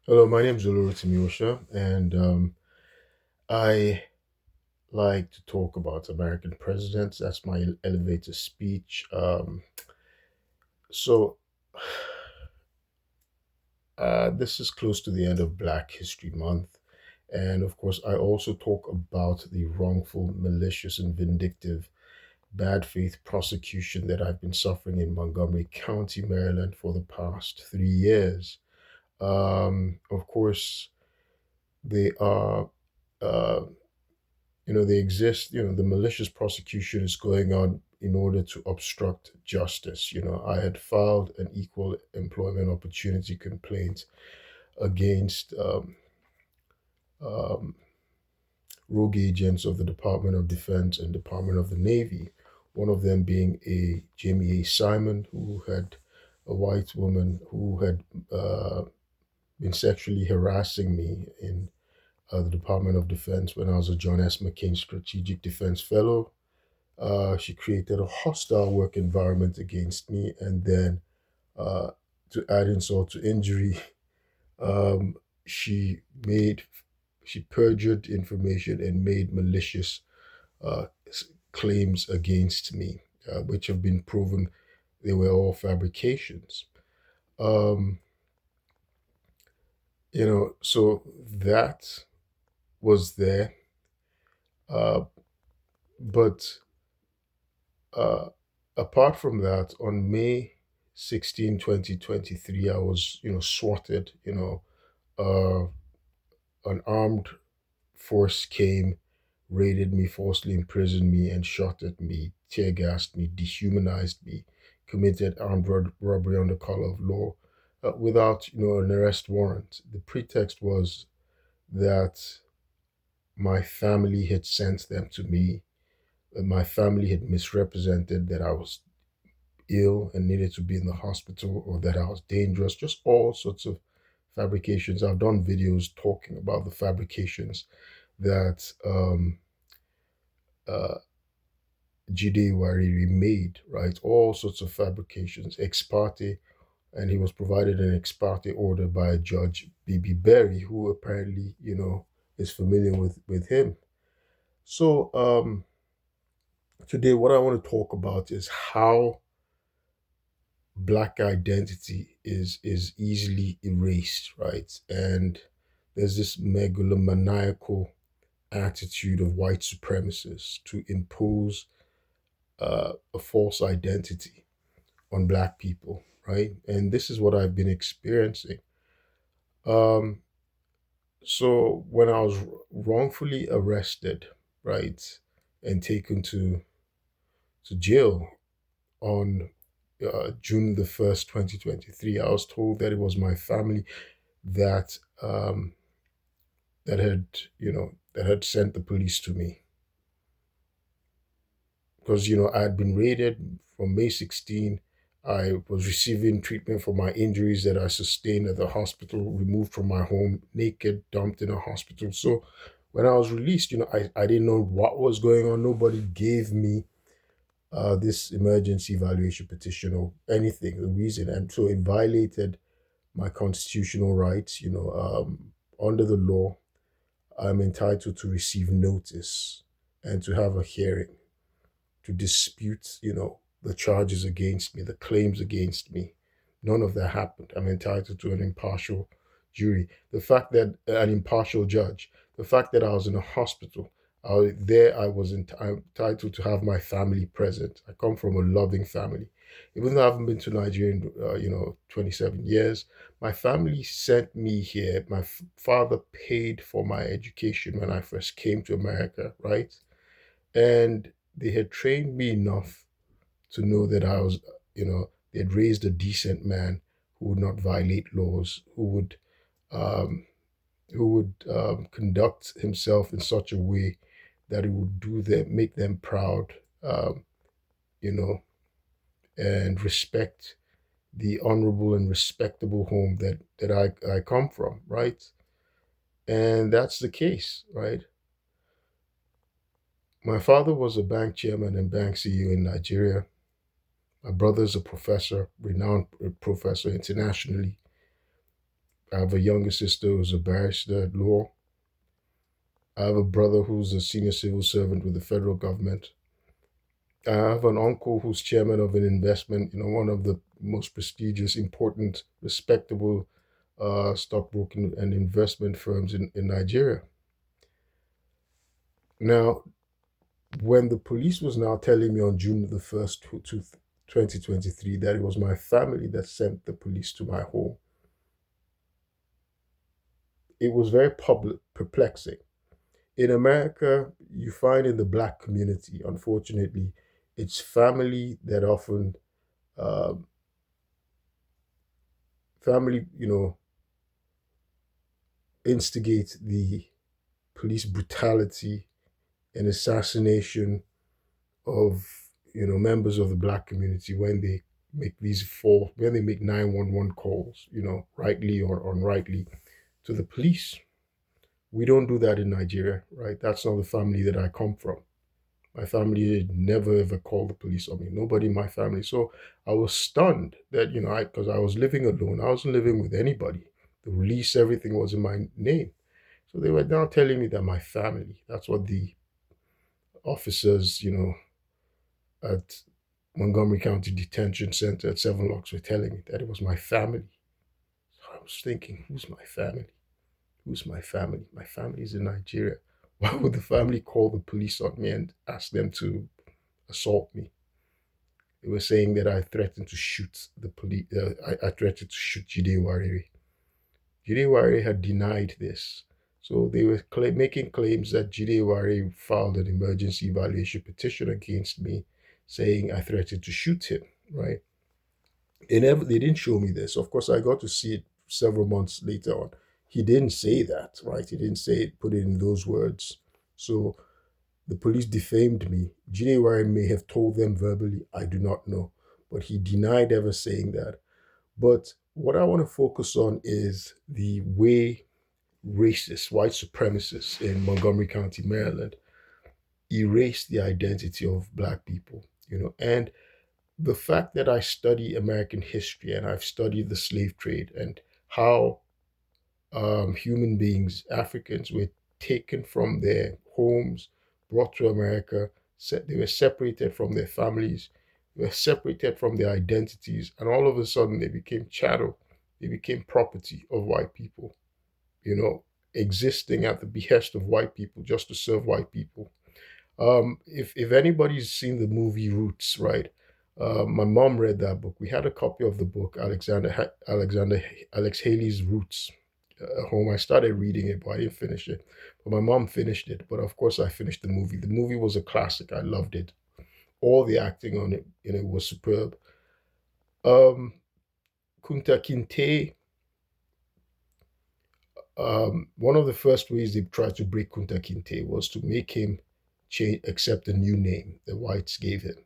Hello, my name is Olurutimiosha, and I like to talk about American presidents. That's my elevator speech. So, this is close to the end of Black History Month, and of course, I also talk about the wrongful, malicious, and vindictive bad faith prosecution that I've been suffering in Montgomery County, Maryland, for the past 3 years. Of course, they are. Uh, they exist. The malicious prosecution is going on in order to obstruct justice. I had filed an equal employment opportunity complaint against um, rogue agents of the Department of Defense and Department of the Navy, one of them being a Jamie A. Simon, who had a white woman who had been sexually harassing me in the Department of Defense when I was a John S. McCain Strategic Defense Fellow. She created a hostile work environment against me, and then uh, to add insult to injury, um, she made she perjured information and made malicious uh, claims against me, which have been proven they were all fabrications. Um, so that was there, uh, but Uh, apart from that, on May 16, 2023, I was, swatted. Uh, an armed force came, raided me, forcibly imprisoned me, and shot at me, tear gassed me, dehumanized me, committed armed robbery on the color of law without, an arrest warrant. The pretext was that my family had sent them to me. My family had misrepresented that I was ill and needed to be in the hospital or that I was dangerous, just all sorts of fabrications. I've done videos talking about the fabrications that uh, Jide Wariri made, right? All sorts of fabrications, ex parte, and he was provided an ex parte order by Judge B.B. Berry, who apparently, is familiar with him. So today, what I want to talk about is how black identity is easily erased, right? And there's this megalomaniacal attitude of white supremacists to impose a false identity on black people, right? And this is what I've been experiencing. Um, so when I was wrongfully arrested, right, and taken to jail on June 1st, 2023, I was told that it was my family that that had that had sent the police to me because I had been raided from May 16. I was receiving treatment for my injuries that I sustained at the hospital, removed from my home, naked, dumped in a hospital. So when I was released, I didn't know what was going on. Nobody gave me this emergency evaluation petition or anything, the reason. And so it violated my constitutional rights. Under the law, I'm entitled to receive notice and to have a hearing to dispute, the charges against me, the claims against me. None of that happened. I'm entitled to an impartial jury. The fact that an impartial judge, the fact that I was in a hospital, I was entitled to have my family present. I come from a loving family. Even though I haven't been to Nigeria in, 27 years, my family sent me here. My father paid for my education when I first came to America, right? And they had trained me enough to know that I was, they had raised a decent man who would not violate laws, um, conduct himself in such a way that it would make them proud, um, you know, and respect the honorable and respectable home that I come from, right? And that's the case, right? My father was a bank chairman and bank CEO in Nigeria. My brother's a professor, renowned professor internationally. I have a younger sister who's a barrister at law. I have a brother who's a senior civil servant with the federal government. I have an uncle who's chairman of an investment, one of the most prestigious, important, respectable stockbroking and investment firms in Nigeria. Now, when the police was now telling me on June the 1st, 2023, that it was my family that sent the police to my home, it was very public, perplexing. In America, you find in the black community, unfortunately, it's family that often, um, family, instigate the police brutality and assassination of members of the black community when they when they make 911 calls, rightly or unrightly, to the police. We don't do that in Nigeria, right? That's not the family that I come from. My family never ever called the police on me. Nobody in my family. So I was stunned that, because I was living alone. I wasn't living with anybody. The release, everything was in my name. So they were now telling me that my family, that's what the officers, at Montgomery County Detention Center at Seven Locks were telling me that it was my family. So I was thinking, who's my family? Who's my family? My family's in Nigeria. Why would the family call the police on me and ask them to assault me? They were saying that I threatened to shoot the police. I threatened to shoot Jide Wariri. Jide Wariri had denied this. So they were making claims that Jide Wariri filed an emergency evaluation petition against me, saying I threatened to shoot him, right? They didn't show me this. Of course, I got to see it several months later on. He didn't say that, right? He didn't say it, put it in those words. So the police defamed me. Jinewari may have told them verbally, I do not know. But he denied ever saying that. But what I want to focus on is the way racists, white supremacists in Montgomery County, Maryland, erased the identity of black people, and the fact that I study American history and I've studied the slave trade and how human beings, Africans, were taken from their homes, brought to America. They were separated from their families, they were separated from their identities, and all of a sudden they became chattel. They became property of white people, you know, existing at the behest of white people just to serve white people. If anybody's seen the movie Roots, right? My mom read that book. We had a copy of the book, Alexander Alex Haley's Roots, at home. I started reading it, but I didn't finish it. But my mom finished it. But of course, I finished the movie. The movie was a classic. I loved it. All the acting on it, was superb. Um, Kunta Kinte. One of the first ways they tried to break Kunta Kinte was to make him change, accept a new name the whites gave him.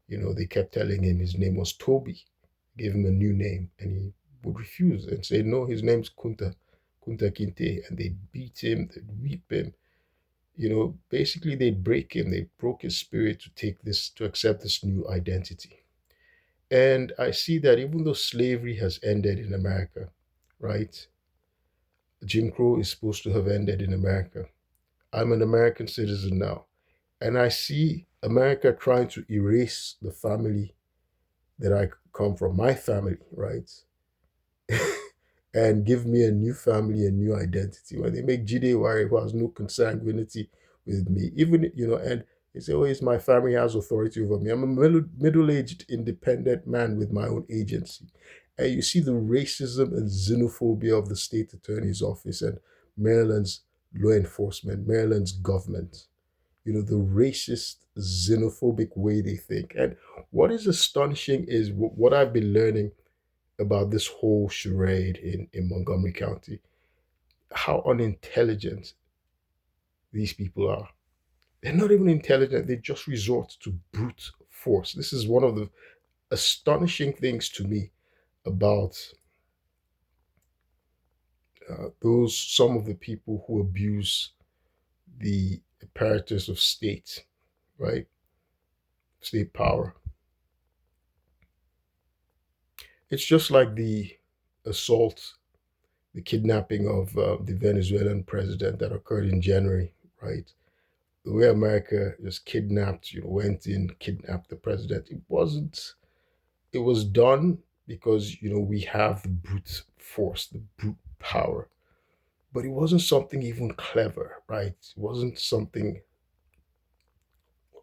They kept telling him his name was Toby, gave him a new name, and he would refuse and say, no, his name's Kunta Kinte. And they'd beat him, they'd whip him. Basically they'd break him. They broke his spirit to accept this new identity. And I see that even though slavery has ended in America, right? Jim Crow is supposed to have ended in America. I'm an American citizen now. And I see America trying to erase the family that I come from, my family, right? And give me a new family, a new identity. When they make Jide Wari, who has no consanguinity with me, even, and they say, oh, it's my family has authority over me. I'm a middle-aged, independent man with my own agency. And you see the racism and xenophobia of the state attorney's office and Maryland's law enforcement, Maryland's government, the racist, xenophobic way they think. And what is astonishing is what I've been learning about this whole charade in Montgomery County, how unintelligent these people are. They're not even intelligent, they just resort to brute force. This is one of the astonishing things to me about some of the people who abuse the apparatus of state, right? State power. It's just like the assault, the kidnapping of the Venezuelan president that occurred in January, right? The way America just kidnapped, went in, kidnapped the president. It wasn't. It was done because we have the brute force, the brute power, but it wasn't something even clever, right? It wasn't something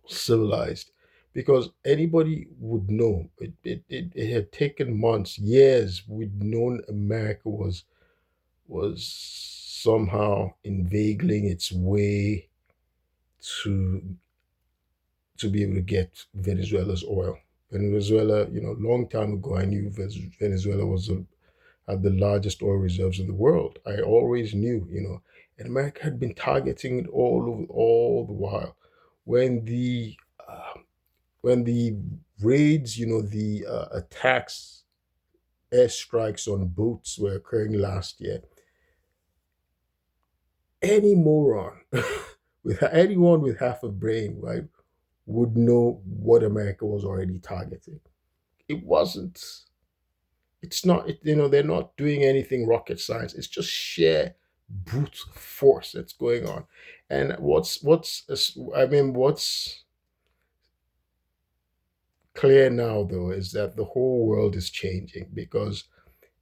civilized, because anybody would know it had taken months, years. We'd known America was somehow inveigling its way to be able to get Venezuela's oil. Venezuela, long time ago, I knew Venezuela had the largest oil reserves in the world. I always knew, and America had been targeting it all the while. When the uh, when the raids, the attacks, airstrikes on boats were occurring last year, any moron, with anyone with half a brain, right, would know what America was already targeting. It wasn't. It's not. They're not doing anything rocket science. It's just sheer brute force that's going on. And what's clear now though is that the whole world is changing, because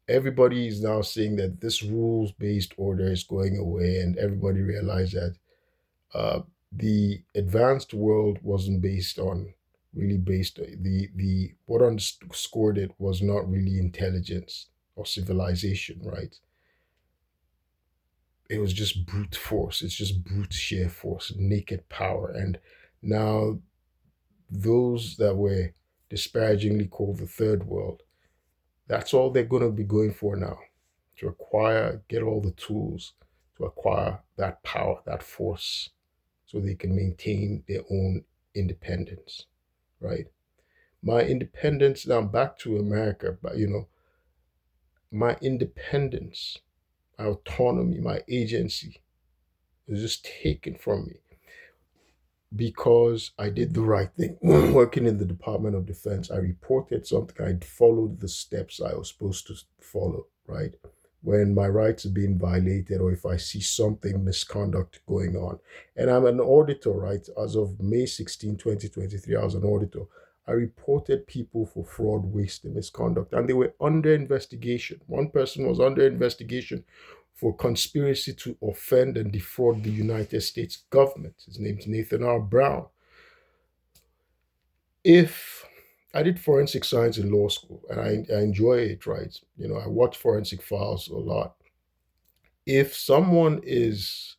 everybody is now seeing that this rules based order is going away, and everybody realized that uh, the advanced world wasn't based on really based the what underscored it was not really intelligence or civilization, right? It was just brute force. It's just brute sheer force, naked power. And now those that were disparagingly called the third world, that's all they're going to be going for now, to acquire, get all the tools to acquire that power, that force, so they can maintain their own independence, right? My independence, now back to America, but my independence, my autonomy, my agency was just taken from me because I did the right thing. Working in the Department of Defense, I reported something. I followed the steps I was supposed to follow, right? When my rights are being violated, or if I see something misconduct going on. And I'm an auditor, right? As of May 16, 2023, I was an auditor. I reported people for fraud, waste, and misconduct, and they were under investigation. One person was under investigation for conspiracy to offend and defraud the United States government. His name's Nathan R. Brown. If I did forensic science in law school, and I enjoy it, right? I watch forensic files a lot. If someone is,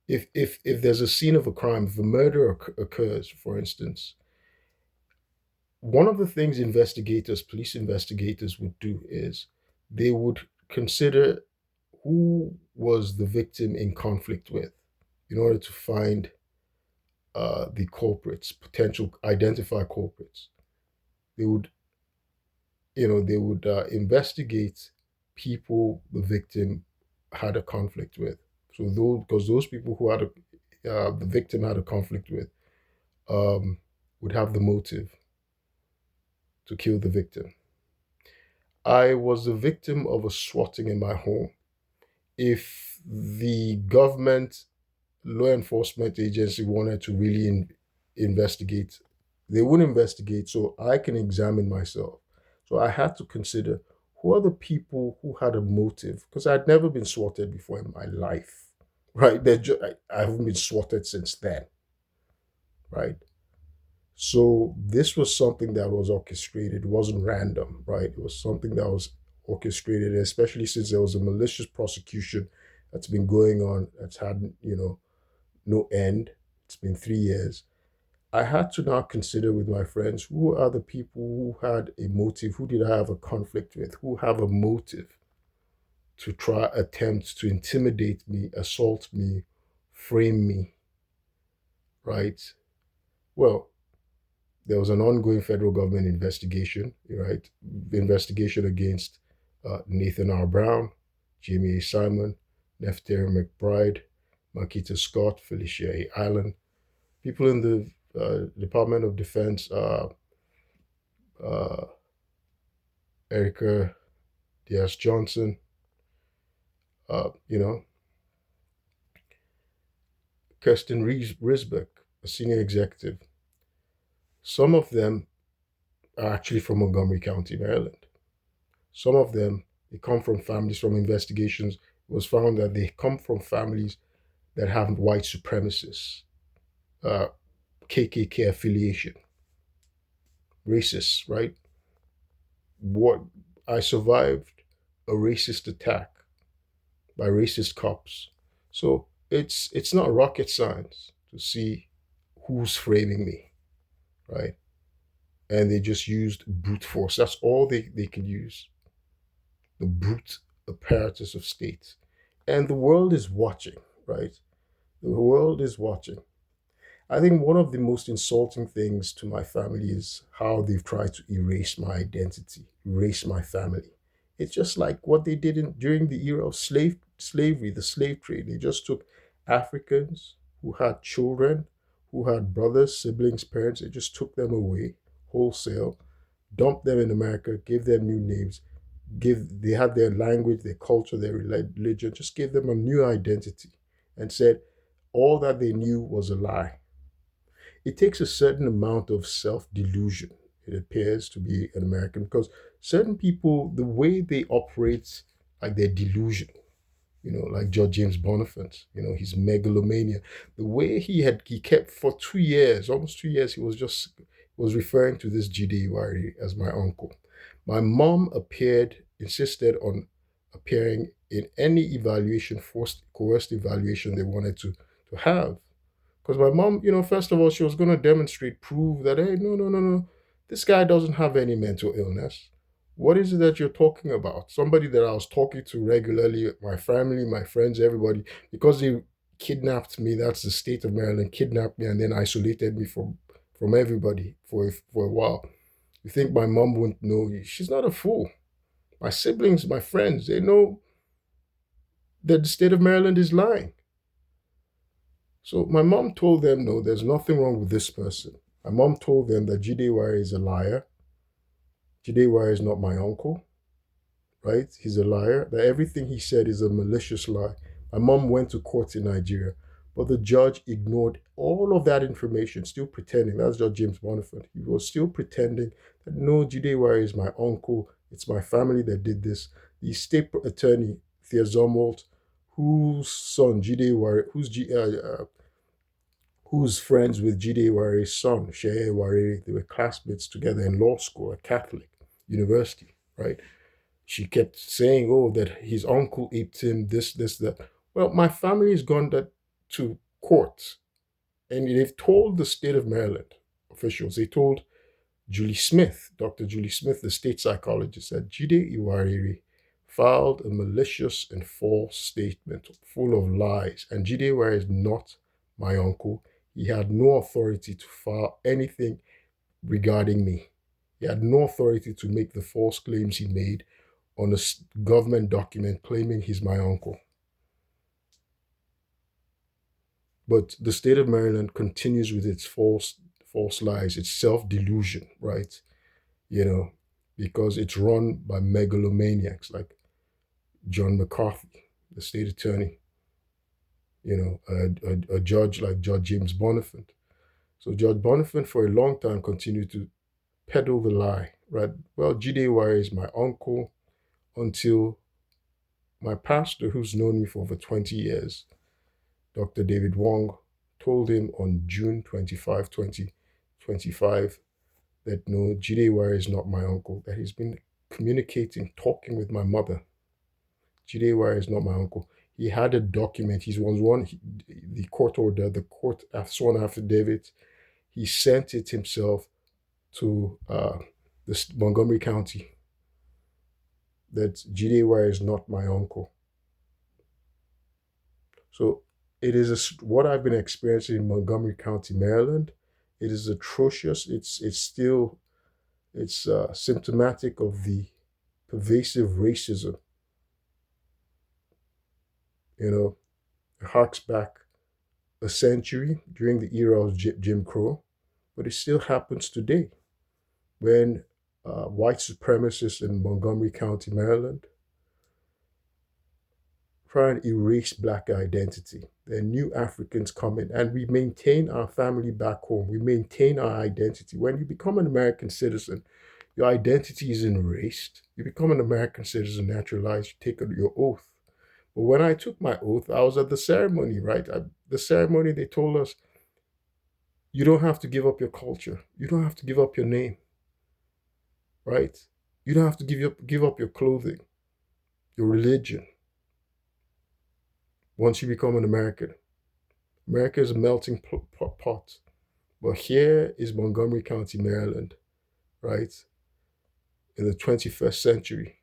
if there's a scene of a crime, if a murder occurs, for instance, one of the things investigators, police investigators, would do is they would consider who was the victim in conflict with, in order to find the culprits, potential identify culprits. They would, they would investigate people the victim had a conflict with. So those, because those people who the victim had a conflict with, would have the motive to kill the victim. I was the victim of a swatting in my home. If the government law enforcement agency wanted to really investigate, they would investigate so I can examine myself. So I had to consider who are the people who had a motive, because I'd never been swatted before in my life, right? I haven't been swatted since then, right? So this was something that was orchestrated. It wasn't random, right? It was something that was orchestrated, especially since there was a malicious prosecution that's been going on, that's had, no end. It's been 3 years. I had to now consider with my friends, who are the people who had a motive, who did I have a conflict with, who have a motive to try attempt to intimidate me, assault me, frame me, right? Well, there was an ongoing federal government investigation, right? The investigation against Nathan R. Brown, Jamie A. Simon, Nefteri McBride, Marquita Scott, Felicia A. Allen, people in the Department of Defense, uh, Erica Diaz Johnson, You know, Kirsten Risbeck, a senior executive. Some of them are actually from Montgomery County, Maryland. Some of them, they come from families. From investigations, it was found that they come from families that have white supremacists, uh, KKK affiliation, racists, right? What I survived a racist attack by racist cops. So it's not rocket science to see who's framing me, right? And they just used brute force. That's all they could use. The brute apparatus of state. And the world is watching, right? The world is watching. I think one of the most insulting things to my family is how they've tried to erase my identity, erase my family. It's just like what they did during the era of slavery, the slave trade. They just took Africans who had children, who had brothers, siblings, parents. They just took them away wholesale, dumped them in America, gave them new names, give they had their language, their culture, their religion, just gave them a new identity, and said all that they knew was a lie. It takes a certain amount of self delusion, it appears, to be an American, because certain people, the way they operate, like they're delusional, like George James Bonifant, his megalomania, the way he kept for 2 years, almost 2 years, he was referring to this Jide Iwari as my uncle. My mom insisted on appearing in any evaluation, forced, coerced evaluation they wanted to have. Because my mom, first of all, she was going to demonstrate, prove that, hey, no, no, no, no, this guy doesn't have any mental illness. What is it that you're talking about? Somebody that I was talking to regularly, my family, my friends, everybody, because they kidnapped me. That's the state of Maryland, kidnapped me and then isolated me from everybody for a while. You think my mom wouldn't know? She's not a fool. My siblings, my friends, they know that the state of Maryland is lying. So my mom told them, no, there's nothing wrong with this person. My mom told them that Jide Wire is a liar. Jide Wire is not my uncle, right? He's a liar. That everything he said is a malicious lie. My mom went to court in Nigeria, but the judge ignored all of that information, still pretending. That's Judge James Bonifant. He was still pretending that no, Jide Wire is my uncle. It's my family that did this. The state attorney, Thea Zumwalt, whose son, Jide Wire, who's friends with Jide Ware's son, Sheye Ware. They were classmates together in law school at Catholic University, right? She kept saying, oh, that his uncle aped him, this, that. Well, my family's gone to court, and they've told the state of Maryland officials, they told Julie Smith, Dr. Julie Smith, the state psychologist, that Jide Iwariri filed a malicious and false statement full of lies. And Jide Iwariri is not my uncle. He had no authority to file anything regarding me. He had no authority to make the false claims he made on a government document claiming he's my uncle. But the state of Maryland continues with its false lies, its self-delusion, right? You know, because it's run by megalomaniacs like John McCarthy, the state attorney, a judge like Judge James Bonifant. So Judge Bonifant for a long time continued to peddle the lie, right? Well, Jide Wire is my uncle until my pastor, who's known me for over 20 years, Dr. David Wong, told him on June 25, 2025, that no, Jide Wire is not my uncle, that he's been communicating, talking with my mother. Jide Wire is not my uncle. He had a document. The court order, the court sworn affidavit. He sent it himself to this Montgomery County that Jide Wire is not my uncle. So it is what I've been experiencing in Montgomery County, Maryland. It is atrocious. It's symptomatic of the pervasive racism. It harks back a century during the era of Jim Crow, but it still happens today when white supremacists in Montgomery County, Maryland, try and erase Black identity. There are new Africans coming, and we maintain our family back home. We maintain our identity. When you become an American citizen, your identity is erased. You become an American citizen, naturalized, you take your oath. But when I took my oath, I was at the ceremony, right? The ceremony, they told us, you don't have to give up your culture. You don't have to give up your name, right? You don't have to give up your clothing, your religion, once you become an American. America is a melting pot. But here is Montgomery County, Maryland, right? In the 21st century,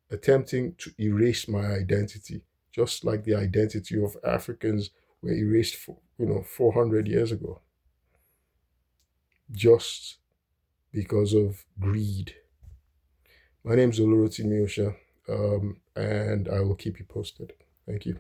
attempting to erase my identity, just like the identity of Africans were erased, 400 years ago, just because of greed. My name is Oloroti Miosha, and I will keep you posted. Thank you.